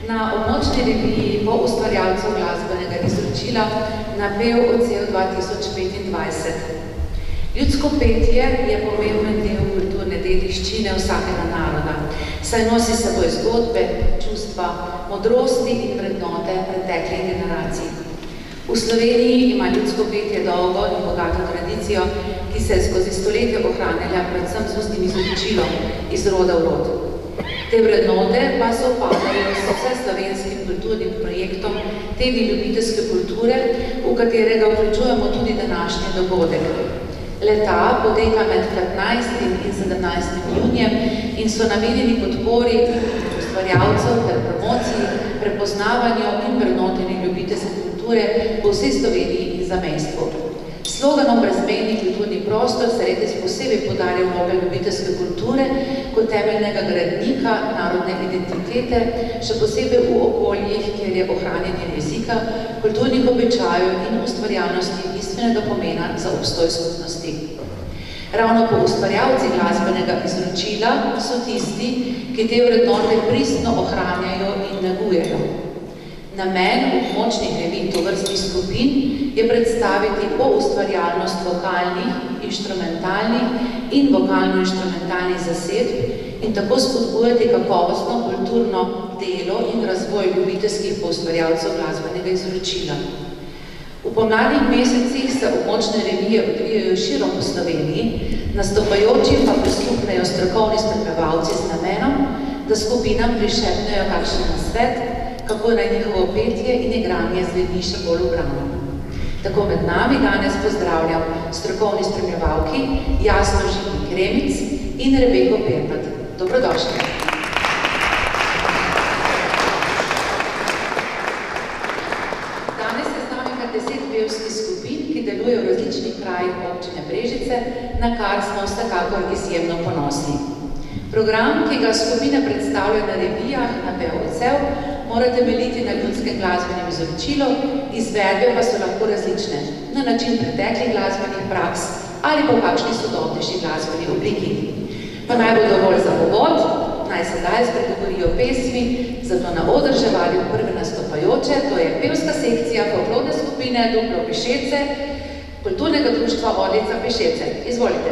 Na območni reviji bo ustvarjalcev glasbenega izročila napev odsev 2025. Ljudsko petje je pomemben del kulturne dediščine vsakega naroda, saj nosi s seboj zgodbe, čustva, modrosti in vrednote preteklih generacij. V Sloveniji ima ljudsko petje dolgo in bogato tradicijo, ki se je skozi stoletja ohranjala predvsem z ustnim izročilom iz roda v rod. Te vrednote pa se opadajo s vseslovenskim kulturnim projektom Tedni ljubiteljske kulture, v katerega vključujemo tudi današnji dogodek. Leta poteka med 15. in 17. junijem in so namenjeni podpori ustvarjalcev ter promociji, prepoznavanju in vrednotenju ljubiteljske kulture po vsej Sloveniji in zamejstvu. Sloganom Brezmejni kulturni prostor se letos posebej poudarja vloga ljubiteljske kulture kot temeljnega gradnika narodne identitete, še posebej v okoljih, kjer je ohranjanje jezika, kulturnih običajev in ustvarjalnosti bistvenega pomena za obstoj skupnosti. Ravno po ustvarjalci glasbenega izročila so tisti, ki te vrednote pristno ohranjajo in negujejo. Namen območnih revij tovrstnih skupin je predstaviti poustvarjalnost vokalnih, inštrumentalnih in vokalno-inštrumentalnih zasedb in tako spodbujati kakovostno kulturno delo in razvoj ljubiteljskih poustvarjalcev glasbenega izročila. V pomladnih mesecih se območne revije odvijajo širom po Sloveniji, nastopajoči pa prisluhnejo strokovni spremljevalci z namenom, da skupinam prišepnejo kakšen nasvet, kako naj njihovo petje in igranje zveni še bolj ubrano. Tako med nami danes pozdravljam strokovni spremljevalki Jasno Žitnik Remic in Rebeko Perpat. Dobrodošli. Danes je z nami kar 10 pevskih skupin, ki delujejo v različnih krajih občine Brežice, na kar smo vsekakor izjemno ponosni. Program, ki ga skupine predstavljajo na revijah, napev odsev, mora temeljiti na ljudskem glasbenem izročilu, izvedbe pa so lahko različne, na način preteklih glasbenih praks ali pa v kakšni sodobnejši glasbeni obliki. Pa naj bo dovolj za povod, naj sedaj spregovorijo pesmi, zato na oder že vadim prve nastopajoče, to je pevska sekcija folklorne skupine Duplo Pišece, kulturnega društva Orlica Pišece. Izvolite.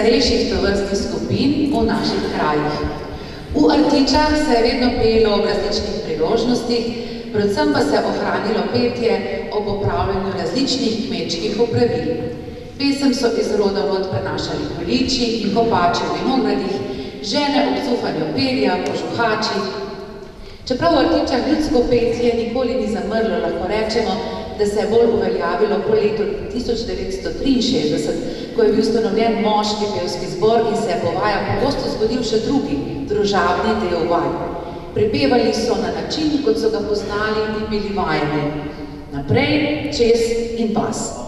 najstarejših tovrstnih skupin v naših krajih. V Artičah se je vedno pelo ob različnih priložnostih, predvsem pa se je ohranilo petje ob opravljanju različnih kmečkih opravil. Pesem so iz roda v rod prenašali količi in kopači v vinogradih, žene ob cuhanju perja, požuhači. Čeprav v Artičah ljudsko petje nikoli ni zamrlo, lahko rečemo, da se je bolj uveljavilo po letu 1963, ko je bil ustanovljen moški pevski zbor in se je po vajah pogosto zgodil še drugi, družabni del vaj. Pripevali so na način, kot so ga poznali in bili vajeni. Naprej, čez in bas.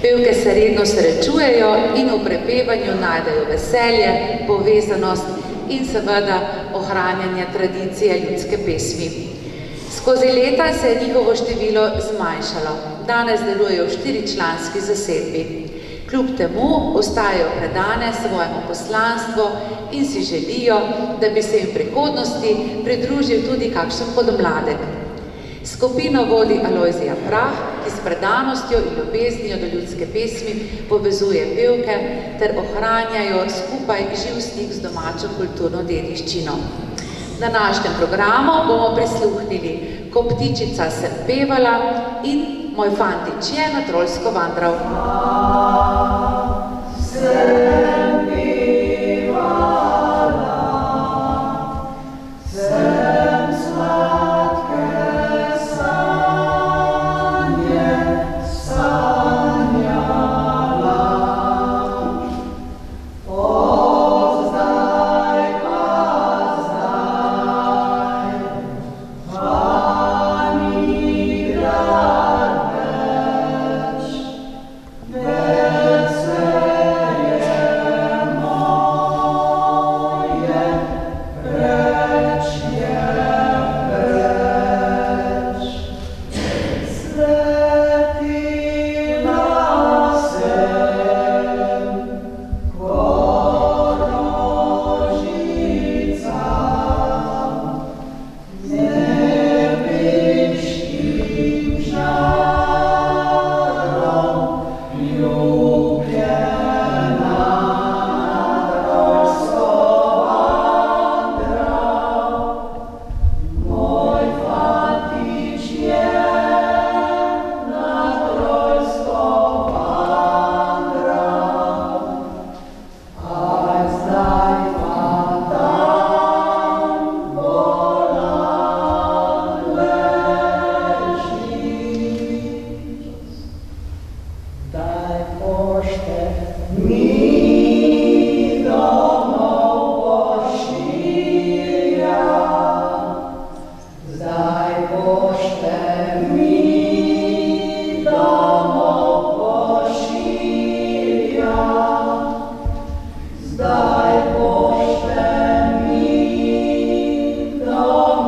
Pevke se redno srečujejo in v prepevanju najdejo veselje, povezanost in seveda ohranjanje tradicije ljudske pesmi. Skozi leta se je njihovo število zmanjšalo. Danes delujejo v 4-članski zasedbi. Kljub temu ostajajo predane svojemu poslanstvu in si želijo, da bi se jim v prihodnosti pridružil tudi kakšen podmladek. Skupino vodi Alojzija Prah, ki s predanostjo in ljubeznijo do ljudske pesmi povezuje pevke ter ohranjajo skupaj živ stik z domačo kulturno dediščino. V današnjem programu bomo prisluhnili Ko ptičica sem pevala in Moj fantič je na trojsko vandral. Zdaj pošte mi domov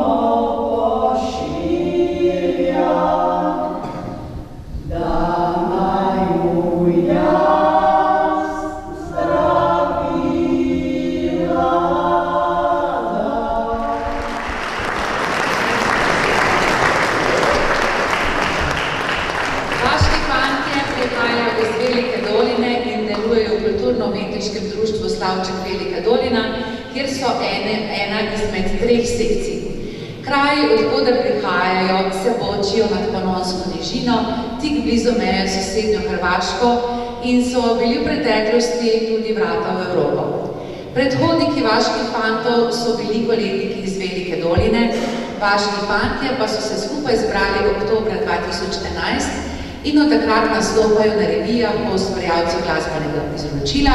doline in delujejo v kulturno-umetniškem društvu Slavček Velika dolina, kjer so ena izmed 3 sekcij. Kraji, odkoder prihajajo, se bočijo nad Panonsko nižino, tik blizu meje s sosednjo Hrvaško in so bili v preteklosti tudi vrata v Evropo. Predhodniki vaških fantov so bili koledniki iz Velike doline, vaški fantje pa so se skupaj zbrali oktobra 2011 in od takrat nastopajo na revijah po ustvarjalcu glasbenega izročila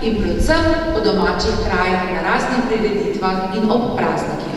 in predvsem po domačih krajih na raznih prireditvah in ob praznikih.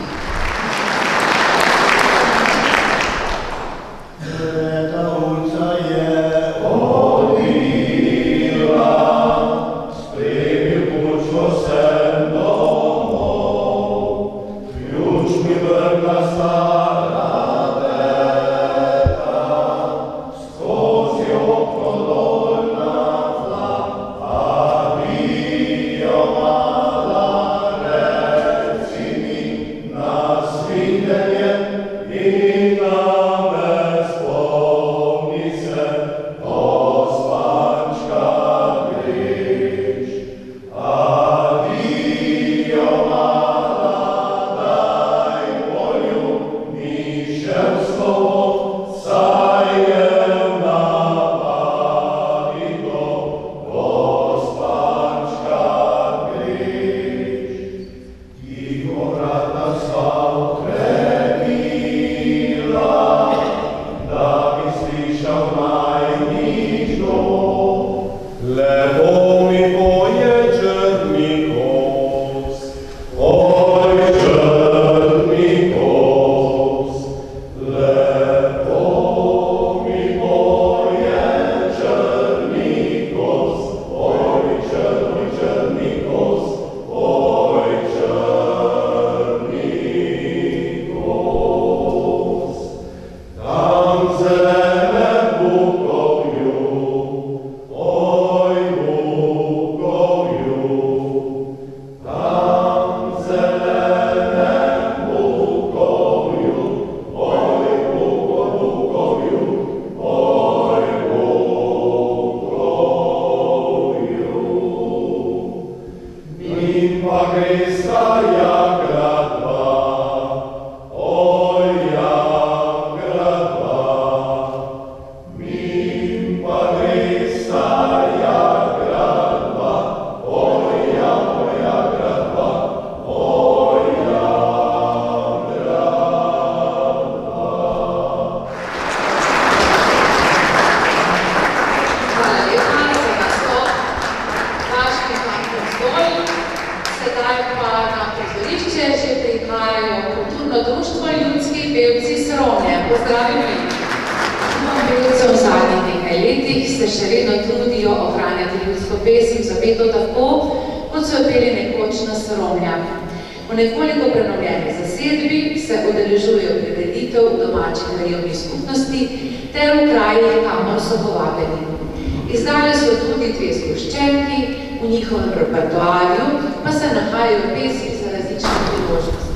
Izdali so tudi 2 zgoščenki, v njihovem repertoarju pa se nahajajo pesmi za različne priložnosti.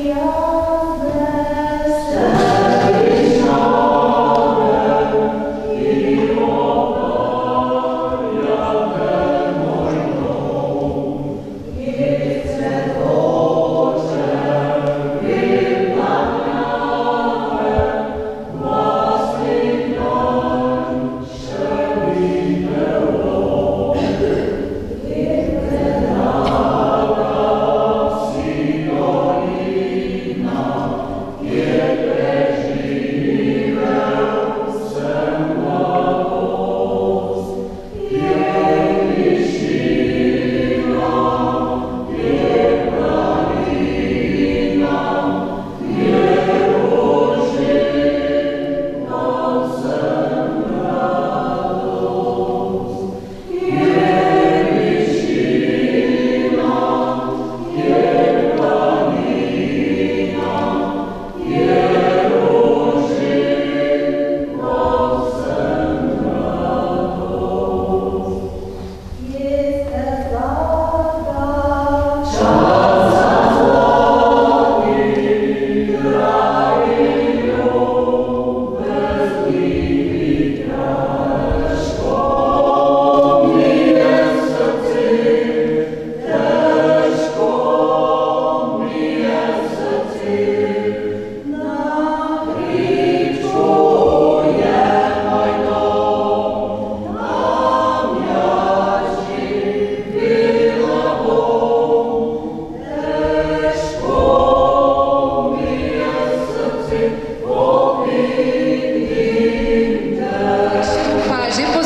No.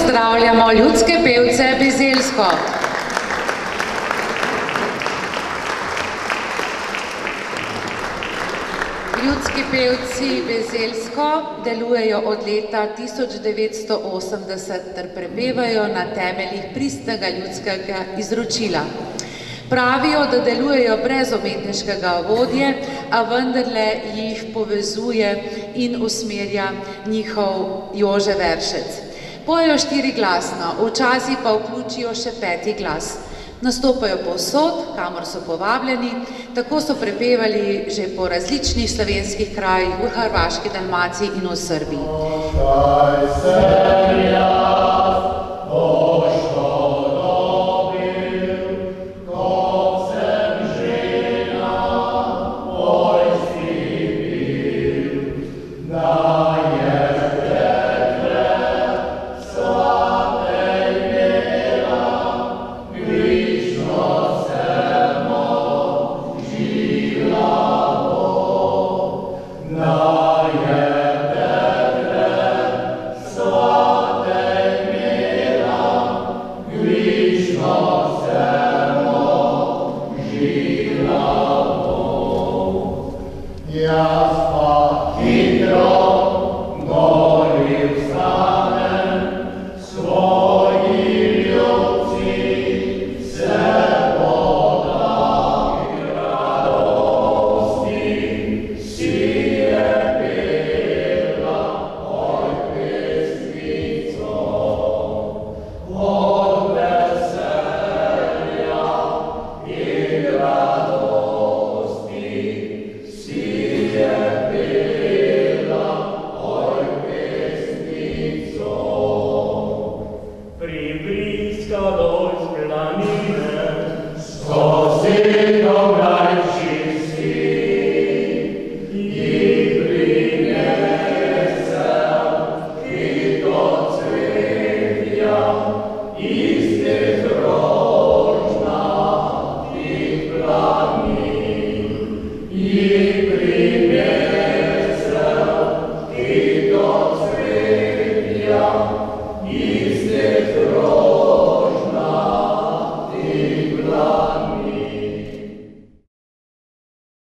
pozdravljamo ljudske pevce Bezeljsko. Ljudski pevci Bezeljsko delujejo od leta 1980 ter prepevajo na temeljih pristnega ljudskega izročila. Pravijo, da delujejo brez umetniškega vodje, a vendarle jih povezuje in usmerja njihov Jože Veršec. Pojejo 4-glasno, včasih pa vključijo še 5. glas. Nastopajo povsod, kamor so povabljeni, tako so prepevali že po različnih slovenskih krajih, v Hrvaški, Dalmaciji in v Srbiji.